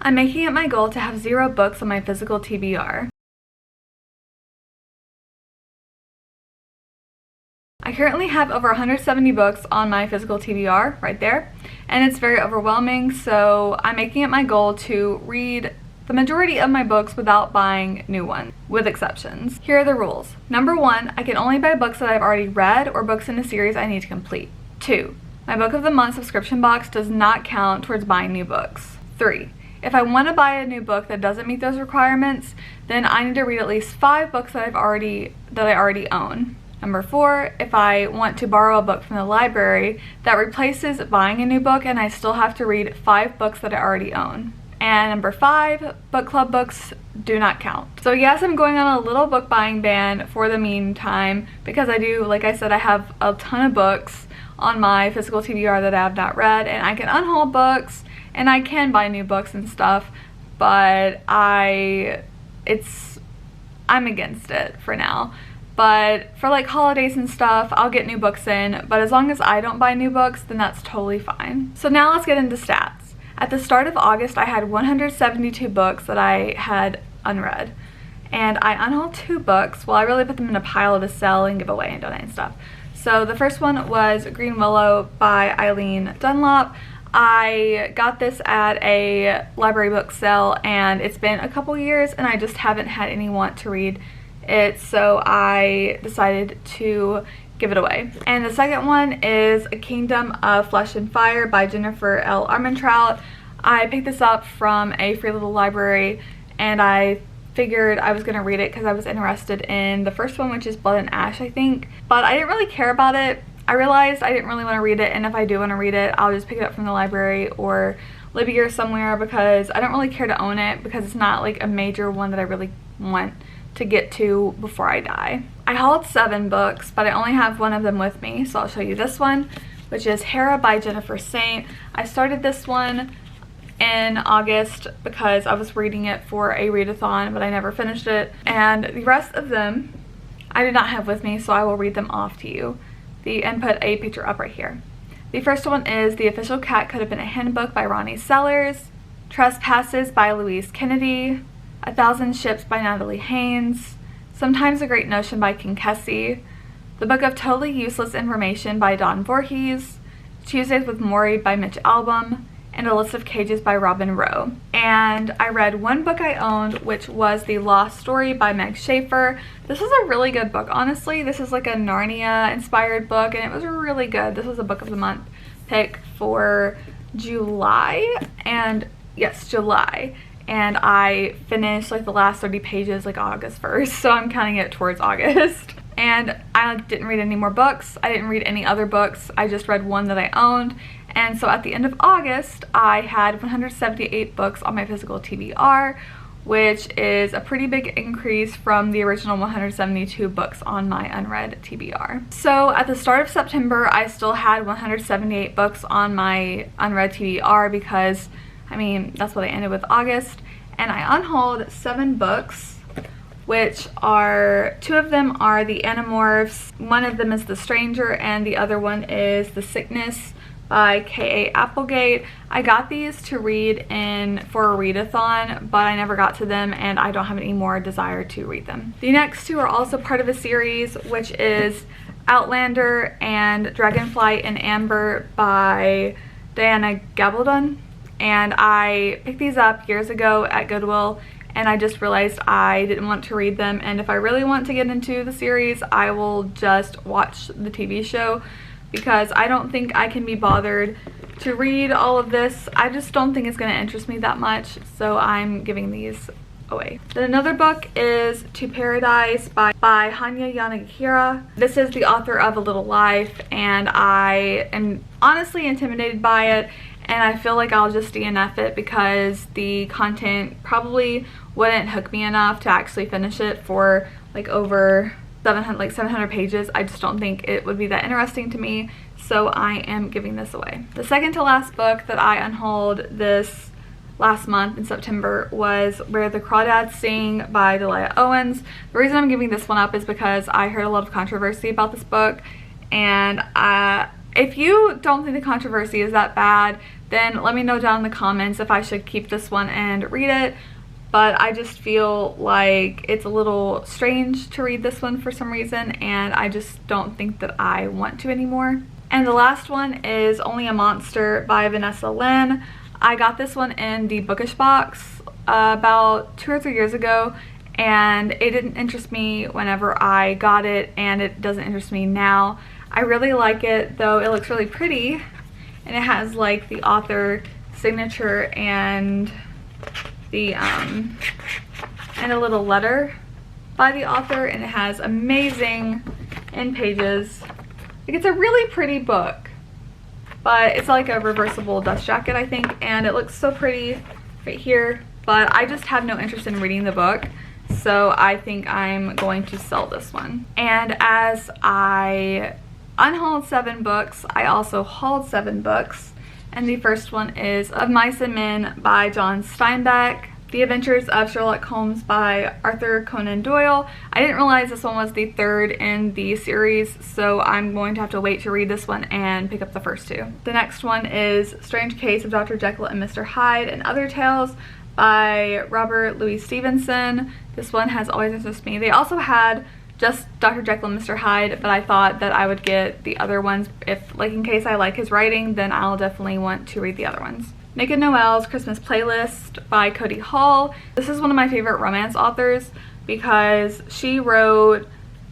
I'm making it my goal to have 0 books on my physical TBR. I currently have over 170 books on my physical TBR right there, and it's very overwhelming, so I'm making it my goal to read the majority of my books without buying new ones, with exceptions. Here are the rules. Number 1, I can only buy books that I've already read or books in a series I need to complete. 2, my Book of the Month subscription box does not count towards buying new books. 3, if I want to buy a new book that doesn't meet those requirements, then I need to read at least 5 books that I already own. Number 4, if I want to borrow a book from the library, that replaces buying a new book and I still have to read 5 books that I already own. And number 5, book club books do not count. So yes, I'm going on a little book buying ban for the meantime because I do, like I said, I have a ton of books on my physical TBR that I have not read, and I can unhaul books and I can buy new books and stuff, but I'm against it for now. But for like holidays and stuff, I'll get new books in, but as long as I don't buy new books, then that's totally fine. So now let's get into stats. At the start of August, I had 172 books that I had unread, and I unhauled 2 books. Well, I really put them in a pile to sell and give away and donate and stuff. So the first one was Green Willow by Eileen Dunlop. I got this at a library book sale, and it's been a couple years and I just haven't had any want to read it, so I decided to give it away. And the second one is A Kingdom of Flesh and Fire by Jennifer L. Armentrout. I picked this up from a free little library, and I figured I was going to read it because I was interested in the first one, which is Blood and Ash, I think. But I didn't really care about it. I realized I didn't really want to read it, and if I do want to read it, I'll just pick it up from the library or Libby or somewhere, because I don't really care to own it because it's not like a major one that I really want to get to before I die. I hauled 7 books, but I only have one of them with me, so I'll show you this one, which is Hera by Jennifer Saint. I started this one in August because I was reading it for a readathon, but I never finished it. And the rest of them I did not have with me, so I will read them off to you and put a picture up right here. The first one is The Official Cat Could Have Been a Handbook by Ronnie Sellers, Trespasses by Louise Kennedy, 1,000 Ships by Natalie Haynes, Sometimes a Great Notion by King Kessie, The Book of Totally Useless Information by Don Voorhees, Tuesdays with Maury by Mitch Albom, and A List of Cages by Robin Rowe. And I read one book I owned, which was The Lost Story by Meg Schaefer. This is a really good book, honestly. This is like a Narnia inspired book, and it was really good. This was a Book of the Month pick for July, and yes, July. And I finished like the last 30 pages like August 1st, so I'm counting it towards August. And I didn't read any more books. I didn't read any other books. I just read one that I owned. And so at the end of August, I had 178 books on my physical TBR, which is a pretty big increase from the original 172 books on my unread TBR. So at the start of September, I still had 178 books on my unread TBR because, I mean, that's what I ended with August. And I unhauled 7 books, which are, 2 of them are The Animorphs, one of them is The Stranger, and the other one is The Sickness by K.A. Applegate. I got these to read for a readathon, but I never got to them, and I don't have any more desire to read them. The next 2 are also part of a series, which is Outlander and Dragonflight and Amber by Diana Gabaldon. And I picked these up years ago at Goodwill, and I just realized I didn't want to read them, and if I really want to get into the series, I will just watch the TV show, because I don't think I can be bothered to read all of this. I just don't think it's going to interest me that much, so I'm giving these away. Then another book is To Paradise by Hanya Yanagihira. This is the author of A Little Life, and I am honestly intimidated by it, and I feel like I'll just DNF it because the content probably wouldn't hook me enough to actually finish it for like over 700 pages. I just don't think it would be that interesting to me, so I am giving this away. The second to last book that I unhauled this last month in September was Where the Crawdads Sing by Delia Owens. The reason I'm giving this one up is because I heard a lot of controversy about this book, and If you don't think the controversy is that bad, then let me know down in the comments if I should keep this one and read it. But I just feel like it's a little strange to read this one for some reason, and I just don't think that I want to anymore. And the last one is Only a Monster by Vanessa Lynn. I got this one in the bookish box about 2 or 3 years ago, and it didn't interest me whenever I got it, and it doesn't interest me now. I really like it though. It looks really pretty, and it has like the author signature and the and a little letter by the author, and it has amazing end pages. Like, it's a really pretty book, but it's like a reversible dust jacket, I think, and it looks so pretty right here, but I just have no interest in reading the book, so I think I'm going to sell this one. And as I unhauled 7 books, I also hauled 7 books. And the first one is Of Mice and Men by John Steinbeck, The Adventures of Sherlock Holmes by Arthur Conan Doyle. I didn't realize this one was the 3rd in the series, so I'm going to have to wait to read this one and pick up the first 2. The next one is Strange Case of Dr. Jekyll and Mr. Hyde and Other Tales by Robert Louis Stevenson. This one has always interested me. They also had just Dr. Jekyll and Mr. Hyde, but I thought that I would get the other ones if, like, in case I like his writing, then I'll definitely want to read the other ones. Naked Noel's Christmas Playlist by Cody Hall. This is one of my favorite romance authors because she wrote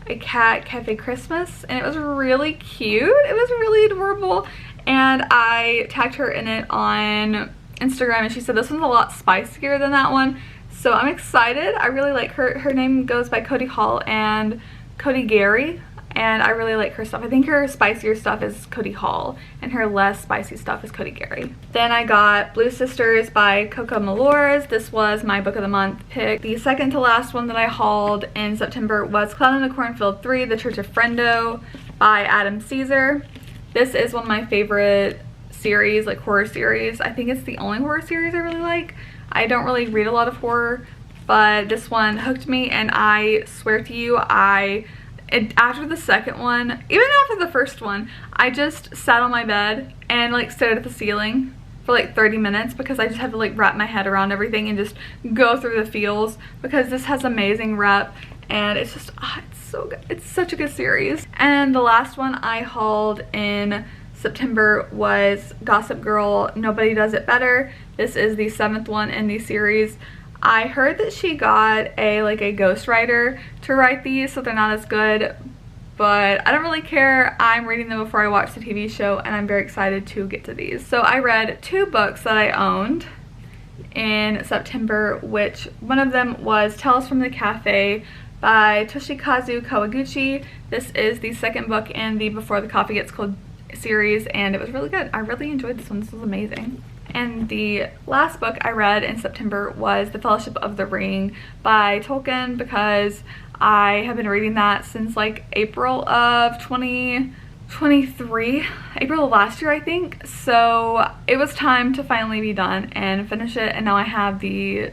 A Cat Cafe Christmas, and it was really cute. It was really adorable, and I tagged her in it on Instagram, and she said this one's a lot spicier than that one. So I'm excited. I really like her. Her name goes by Cody Hall and Cody Gary, and I really like her stuff. I think her spicier stuff is Cody Hall, and her less spicy stuff is Cody Gary. Then I got Blue Sisters by Coco Malores. This was my book of the month pick. The second to last one that I hauled in September was Cloud in the Cornfield 3, The Church of Friendo by Adam Caesar. This is one of my favorite series, like horror series. I think it's the only horror series I really like. I don't really read a lot of horror, but this one hooked me, and I swear to you, after the second one, even after the first one, I just sat on my bed and like stared at the ceiling for like 30 minutes because I just had to like wrap my head around everything and just go through the feels, because this has amazing rep, and it's just, it's so good. It's such a good series. And the last one I hauled in September was Gossip Girl Nobody Does It Better. This is the 7th one in the series. I heard that she got a ghostwriter to write these, so they're not as good, but I don't really care. I'm reading them before I watch the TV show, and I'm very excited to get to these. So I read 2 books that I owned in September, which one of them was Tales from the Cafe by Toshikazu Kawaguchi. This is the 2nd book in the Before the Coffee Gets Cold series, and it was really good. I really enjoyed this one. This was amazing. And the last book I read in September was The Fellowship of the Ring by Tolkien, because I have been reading that since like April of 2023, April of last year I think. So it was time to finally be done and finish it, and now I have the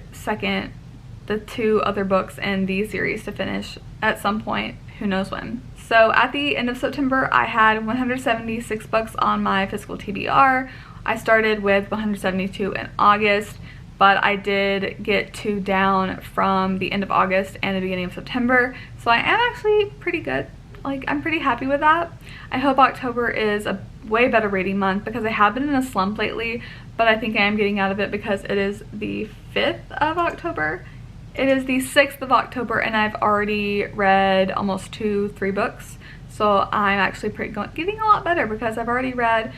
2 other books in the series to finish at some point, who knows when. So at the end of September, I had 176 books on my physical TBR. I started with 172 in August, but I did get 2 down from the end of August and the beginning of September. So I am actually pretty good. Like, I'm pretty happy with that. I hope October is a way better reading month, because I have been in a slump lately, but I think I am getting out of it because it is the 5th of October. It is the 6th of October, and I've already read almost 2-3 books. So I'm actually getting a lot better, because I've already read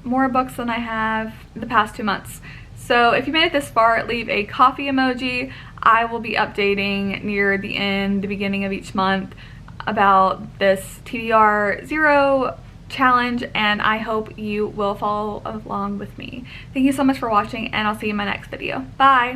more books than I have the past 2 months. So if you made it this far, leave a coffee emoji. I will be updating near the beginning of each month about this TBR Zero challenge, and I hope you will follow along with me. Thank you so much for watching, and I'll see you in my next video. Bye!